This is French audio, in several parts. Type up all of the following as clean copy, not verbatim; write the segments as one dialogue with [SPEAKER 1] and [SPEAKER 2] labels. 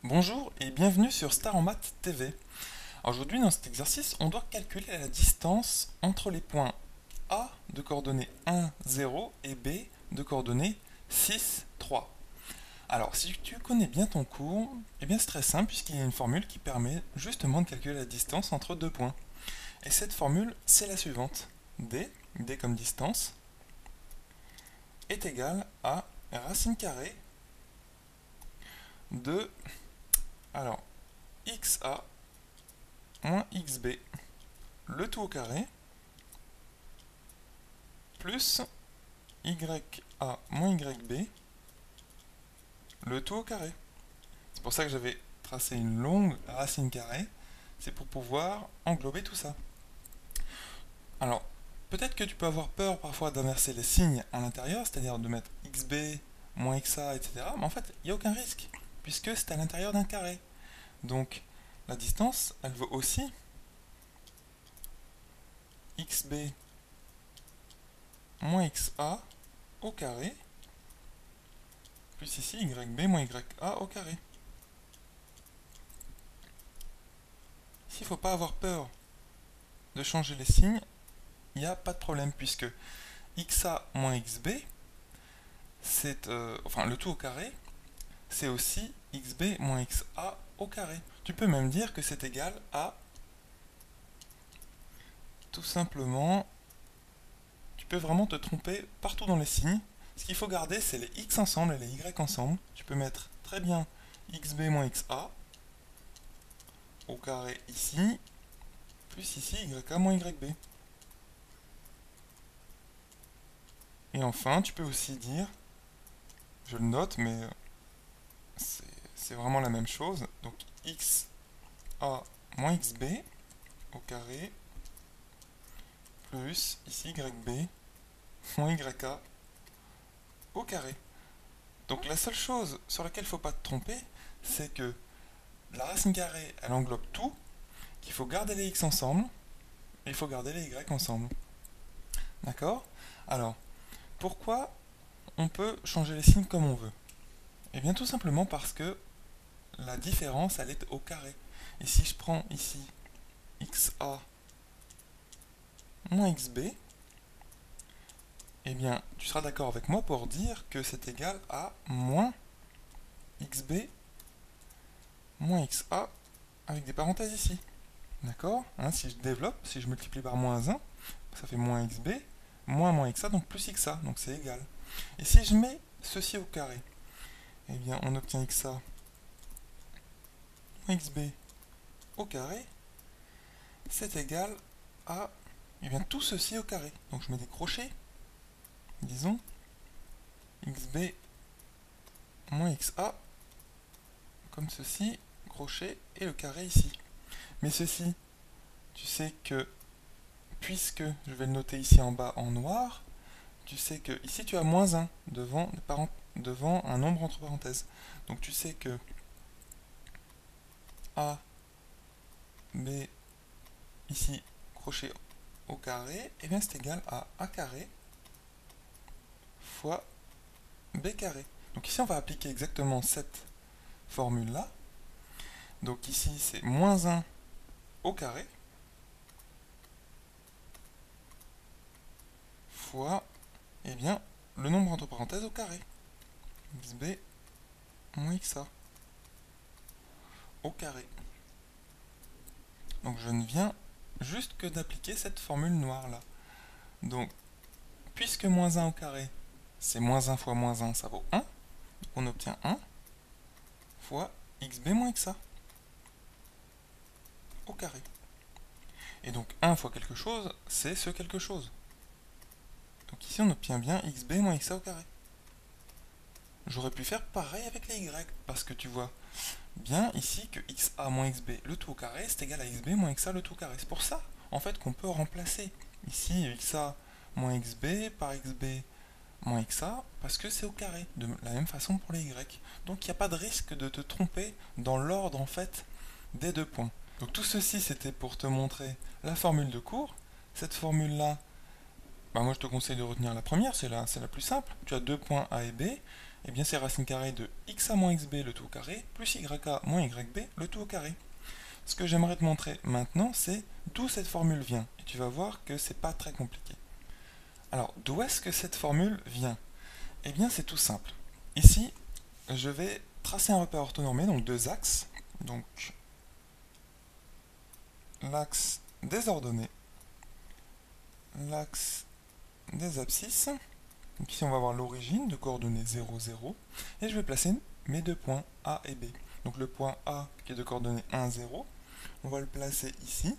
[SPEAKER 1] Bonjour et bienvenue sur Star en Maths TV. Aujourd'hui, dans cet exercice, on doit calculer la distance entre les points A de coordonnées 1, 0 et B de coordonnées 6, 3. Alors, si tu connais bien ton cours, eh bien c'est très simple puisqu'il y a une formule qui permet justement de calculer la distance entre deux points. Et cette formule, c'est la suivante. D comme distance, est égal à racine carrée de, alors, xa moins xb, le tout au carré, plus ya moins yb, le tout au carré. C'est pour ça que j'avais tracé une longue racine carrée, c'est pour pouvoir englober tout ça. Alors, peut-être que tu peux avoir peur parfois d'inverser les signes à l'intérieur, c'est-à-dire de mettre xb, moins xa, etc. Mais en fait, il n'y a aucun risque, puisque c'est à l'intérieur d'un carré. Donc, la distance, elle vaut aussi xb moins xa au carré, plus ici yb moins ya au carré. Ici, il ne faut pas avoir peur de changer les signes, il n'y a pas de problème, puisque xa moins xb, c'est, enfin le tout au carré, c'est aussi xb moins xa au carré. Tu peux même dire que c'est égal à, tout simplement, tu peux vraiment te tromper partout dans les signes. Ce qu'il faut garder, c'est les x ensemble et les y ensemble. Tu peux mettre très bien xb moins xa au carré ici, plus ici ya moins yb. Et enfin, tu peux aussi dire, je le note, mais c'est vraiment la même chose, donc xa moins xb au carré, plus ici yb moins ya au carré. Donc la seule chose sur laquelle il ne faut pas te tromper, c'est que la racine carrée, elle englobe tout, qu'il faut garder les x ensemble, et il faut garder les y ensemble. D'accord? Alors, pourquoi on peut changer les signes comme on veut? Eh bien tout simplement parce que la différence, elle est au carré. Et si je prends ici xa moins xb, eh bien tu seras d'accord avec moi pour dire que c'est égal à moins xb moins xa avec des parenthèses ici. D'accord, hein, si je développe, si je multiplie par moins 1, ça fait moins xb, moins xa, donc plus xa, donc c'est égal. Et si je mets ceci au carré, eh bien on obtient xa moins xb au carré, c'est égal à eh bien, tout ceci au carré. Donc je mets des crochets, disons, xb moins xa, comme ceci, crochet, et le carré ici. Mais ceci, tu sais que, puisque je vais le noter ici en bas en noir, tu sais que ici tu as moins 1 devant un nombre entre parenthèses. Donc tu sais que A, B, ici, crochet au carré, et bien c'est égal à A carré fois B carré. Donc ici on va appliquer exactement cette formule-là. Donc ici c'est moins 1 au carré fois, eh bien, le nombre entre parenthèses au carré. xb moins xa au carré. Donc je ne viens juste que d'appliquer cette formule noire là. Donc, puisque moins 1 au carré, c'est moins 1 fois moins 1, ça vaut 1. Donc on obtient 1 fois xb moins xa au carré. Et donc 1 fois quelque chose, c'est ce quelque chose. Donc ici on obtient bien xb moins xa au carré. J'aurais pu faire pareil avec les y, parce que tu vois bien ici que xa moins xb le tout au carré, c'est égal à xb moins xa le tout au carré. C'est pour ça, en fait, qu'on peut remplacer ici xa moins xb par xb moins xa, parce que c'est au carré, de la même façon pour les y. Donc il n'y a pas de risque de te tromper dans l'ordre, en fait, des deux points. Donc tout ceci, c'était pour te montrer la formule de cours. Cette formule-là, bah moi je te conseille de retenir la première, c'est la plus simple. Tu as deux points A et B, eh bien c'est racine carrée de xa moins xb le tout au carré, plus yk moins yb le tout au carré. Ce que j'aimerais te montrer maintenant, c'est d'où cette formule vient. Et tu vas voir que c'est pas très compliqué. Alors, d'où est-ce que cette formule vient? Eh bien, c'est tout simple. Ici, je vais tracer un repère orthonormé, donc deux axes. Donc, l'axe des ordonnées, l'axe des abscisses. Donc ici, on va avoir l'origine de coordonnées 0, 0. Et je vais placer mes deux points A et B. Donc le point A, qui est de coordonnées 1, 0, on va le placer ici.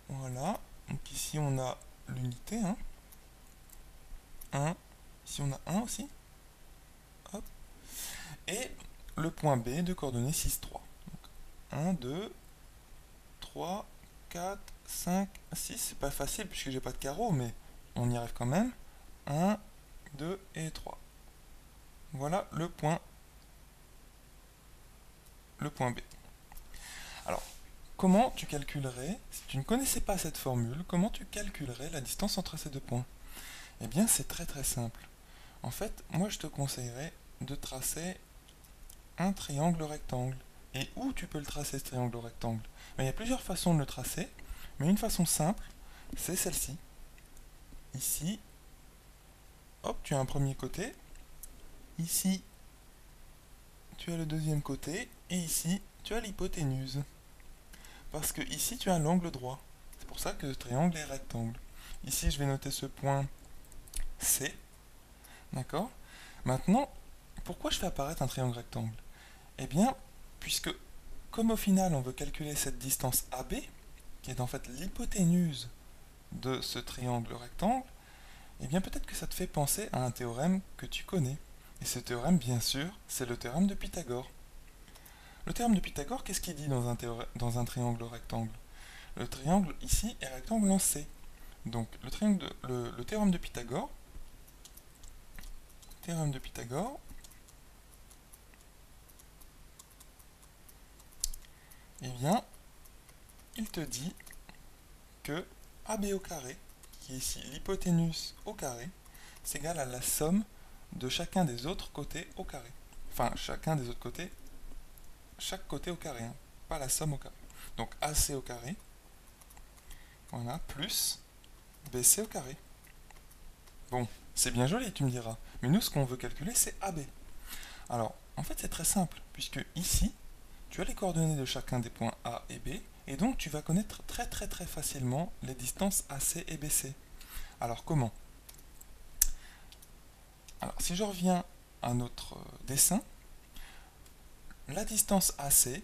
[SPEAKER 1] Voilà. Donc ici, on a l'unité, 1. Ici, on a 1 aussi. Hop. Et le point B de coordonnées 6, 3. Donc 1, 2, 3, 4, 5, 6. C'est pas facile puisque j'ai pas de carreau, mais on y arrive quand même. 1, 2 et 3. Voilà le point B. Alors, comment tu calculerais, si tu ne connaissais pas cette formule, comment tu calculerais la distance entre ces deux points? Eh bien, c'est très très simple. En fait, moi je te conseillerais de tracer un triangle rectangle. Et où tu peux le tracer, ce triangle rectangle? Il y a plusieurs façons de le tracer, mais une façon simple, c'est celle-ci. Ici, hop, tu as un premier côté. Ici, tu as le deuxième côté. Et ici, tu as l'hypoténuse. Parce que ici, tu as l'angle droit. C'est pour ça que le triangle est rectangle. Ici, je vais noter ce point C. D'accord? Maintenant, pourquoi je fais apparaître un triangle rectangle? Eh bien, puisque, comme au final, on veut calculer cette distance AB, qui est en fait l'hypoténuse de ce triangle rectangle, eh bien peut-être que ça te fait penser à un théorème que tu connais. Et ce théorème, bien sûr, c'est le théorème de Pythagore. Le théorème de Pythagore, qu'est-ce qu'il dit dans un triangle rectangle? Le triangle ici est rectangle en C. Donc le théorème de Pythagore, eh bien, il te dit que AB au carré, qui est ici l'hypoténuse au carré, c'est égal à la somme de chacun des autres côtés au carré. Enfin, chacun des autres côtés, chaque côté au carré, pas la somme au carré. Donc AC au carré, voilà, plus BC au carré. Bon, c'est bien joli, tu me diras, mais nous, ce qu'on veut calculer, c'est AB. Alors, en fait, c'est très simple, puisque ici, tu as les coordonnées de chacun des points A et B, et donc tu vas connaître très très très facilement les distances AC et BC. Alors, comment? Alors, si je reviens à notre dessin, la distance AC,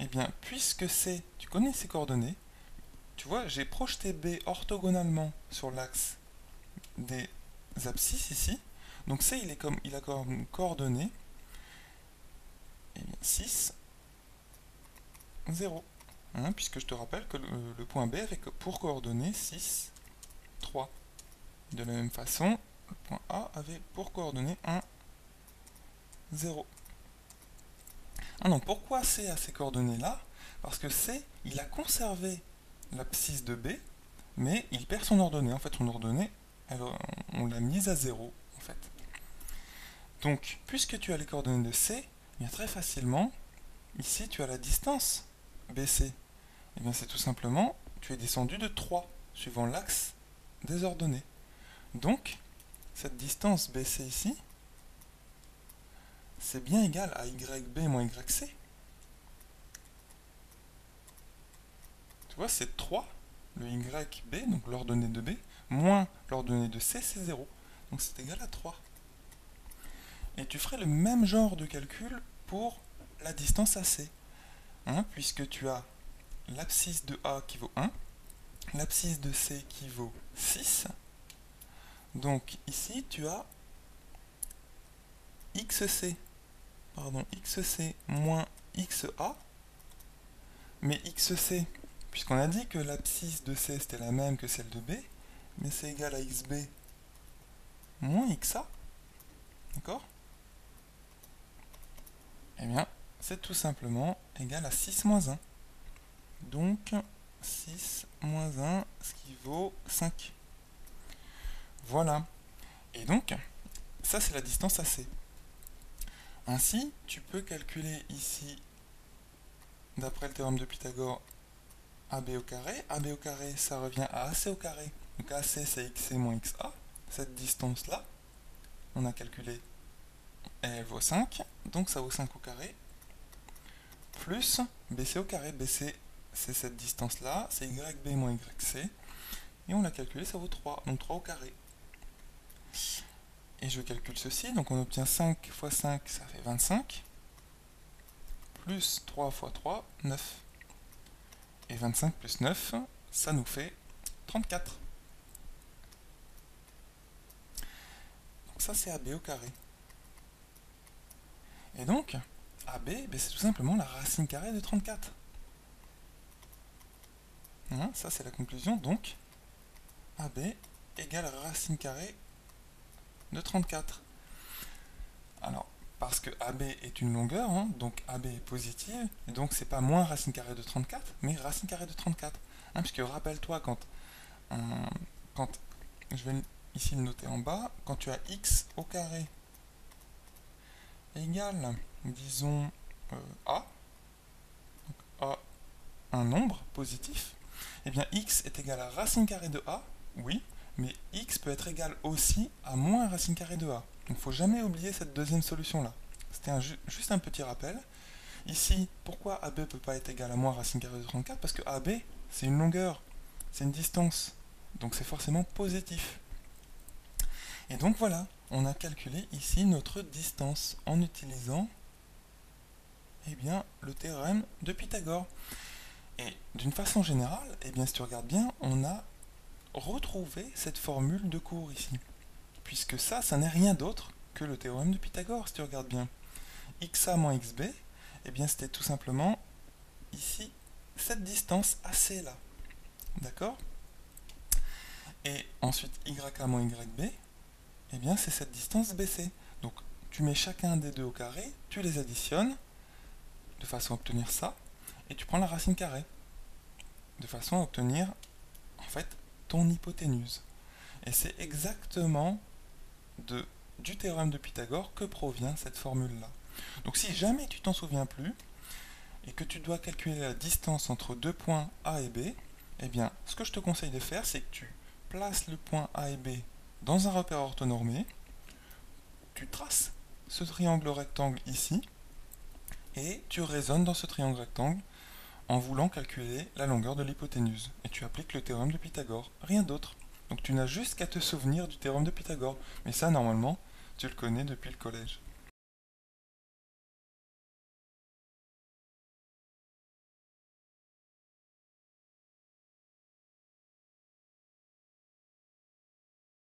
[SPEAKER 1] eh bien, puisque C, tu connais ses coordonnées, tu vois, j'ai projeté B orthogonalement sur l'axe des abscisses ici. Donc C, il a comme coordonnées eh bien, 6, 0. Puisque je te rappelle que le point B avait pour coordonnées 6, 3. De la même façon, le point A avait pour coordonnées 1, 0. Donc pourquoi C a ces coordonnées-là? Parce que C, il a conservé l'abscisse de B, mais il perd son ordonnée. En fait, son ordonnée, on l'a mise à 0, en fait. Donc, puisque tu as les coordonnées de C, bien très facilement, ici, tu as la distance BC. Et bien, c'est tout simplement, tu es descendu de 3, suivant l'axe des ordonnées. Donc, cette distance BC ici, c'est bien égal à YB moins YC. Tu vois, c'est 3, le YB, donc l'ordonnée de B, moins l'ordonnée de C, c'est 0. Donc c'est égal à 3. Et tu ferais le même genre de calcul pour la distance AC. Puisque tu as l'abscisse de A qui vaut 1, l'abscisse de C qui vaut 6. Donc ici, tu as XC moins XA. Mais XC, puisqu'on a dit que l'abscisse de C c'était la même que celle de B, mais c'est égal à XB moins XA. D'accord? Eh bien, c'est tout simplement égal à 6 moins 1. Donc, 6 moins 1, ce qui vaut 5. Voilà. Et donc, ça c'est la distance AC. Ainsi, tu peux calculer ici, d'après le théorème de Pythagore, AB au carré. AB au carré, ça revient à AC au carré. Donc AC, c'est XC moins XA. Cette distance-là, on a calculé, et elle vaut 5. Donc ça vaut 5 au carré. Plus BC au carré. BC, c'est cette distance-là. C'est YB moins YC. Et on l'a calculé, ça vaut 3. Donc 3 au carré. Et je calcule ceci. Donc on obtient 5 fois 5, ça fait 25. Plus 3 fois 3, 9. Et 25 plus 9, ça nous fait 34. Donc ça c'est AB au carré. Et donc, AB, c'est tout simplement la racine carrée de 34. Hein, ça c'est la conclusion, donc AB égale racine carrée de 34. Alors, parce que AB est une longueur, hein, donc AB est positive, et donc c'est pas moins racine carrée de 34, mais racine carrée de 34. Hein, puisque rappelle-toi, quand je vais ici le noter en bas, quand tu as x au carré égale, disons, A, donc A, un nombre positif, et bien x est égal à racine carrée de A, oui, mais x peut être égal aussi à moins racine carrée de A. Donc il ne faut jamais oublier cette deuxième solution-là. C'était juste un petit rappel. Ici, pourquoi AB ne peut pas être égal à moins racine carrée de 34? Parce que AB, c'est une longueur, c'est une distance, donc c'est forcément positif. Et donc voilà, on a calculé ici notre distance en utilisant le théorème de Pythagore. Et d'une façon générale, si tu regardes bien, on a retrouvé cette formule de cours ici. Puisque ça n'est rien d'autre que le théorème de Pythagore, si tu regardes bien. XA moins XB, c'était tout simplement ici cette distance AC là. D'accord? Et ensuite YA moins YB, c'est cette distance BC. Donc tu mets chacun des deux au carré, tu les additionnes de façon à obtenir ça, et tu prends la racine carrée de façon à obtenir en fait ton hypoténuse. Et c'est exactement du théorème de Pythagore que provient cette formule-là. Donc si jamais tu t'en souviens plus, et que tu dois calculer la distance entre deux points A et B, ce que je te conseille de faire, c'est que tu places le point A et B dans un repère orthonormé, tu traces ce triangle rectangle ici, et tu raisonnes dans ce triangle rectangle en voulant calculer la longueur de l'hypoténuse. Et tu appliques le théorème de Pythagore, rien d'autre. Donc tu n'as juste qu'à te souvenir du théorème de Pythagore. Mais ça, normalement, tu le connais depuis le collège.